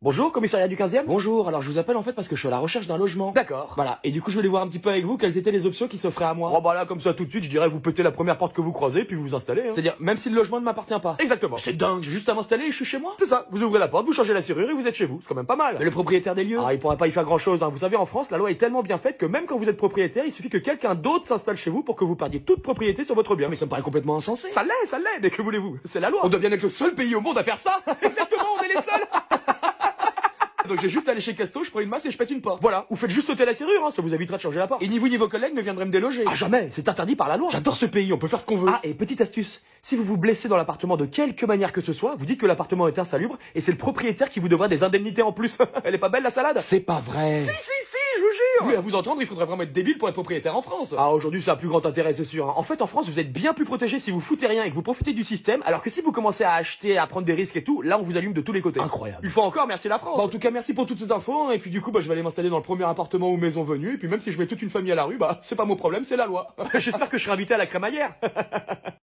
Bonjour, commissariat du 15e. Bonjour, alors je vous appelle en fait parce que je suis à la recherche d'un logement. D'accord. Voilà, et du coup je voulais voir un petit peu avec vous quelles étaient les options qui s'offraient à moi. Oh bah là, comme ça tout de suite, je dirais vous pétez la première porte que vous croisez puis vous vous installez. C'est-à-dire, même si le logement ne m'appartient pas. Exactement. C'est dingue, j'ai juste à m'installer et je suis chez moi. C'est ça, vous ouvrez la porte, vous changez la serrure et vous êtes chez vous. C'est quand même pas mal. Mais le propriétaire des lieux, il pourra pas y faire grand chose. Vous savez, en France, la loi est tellement bien faite que même quand vous êtes propriétaire, il suffit que quelqu'un d'autre s'installe chez vous pour que vous perdiez toute propriété sur votre bien. Mais ça me paraît complètement insensé. Ça l'est, mais que voulez-vous? C'est la loi. On doit bien être le seul pays au monde à faire ça. Exactement, on est les seuls. Donc j'ai juste à aller chez Casto, je prends une masse et je pète une porte. Voilà, vous faites juste sauter la serrure, ça vous évitera de changer la porte. Et ni vous ni vos collègues ne viendraient me déloger. Ah jamais, c'est interdit par la loi. J'adore ce pays, on peut faire ce qu'on veut. Ah, et petite astuce, si vous vous blessez dans l'appartement de quelque manière que ce soit, vous dites que l'appartement est insalubre et c'est le propriétaire qui vous devra des indemnités en plus. Elle est pas belle la salade? C'est pas vrai. Si, je vous jure. Oui, à vous entendre, il faudrait vraiment être débile pour être propriétaire en France. Ah, aujourd'hui, ça a plus grand intérêt, c'est sûr. En fait, en France, vous êtes bien plus protégé si vous foutez rien et que vous profitez du système, alors que si vous commencez à acheter, à prendre des risques et tout, là, on vous allume de tous les côtés. Incroyable. Une fois encore, merci la France. Bah, en tout cas, merci pour toutes ces infos. Et puis du coup, je vais aller m'installer dans le premier appartement ou maison venue. Et puis même si je mets toute une famille à la rue, c'est pas mon problème, c'est la loi. J'espère que je serai invité à la crémaillère.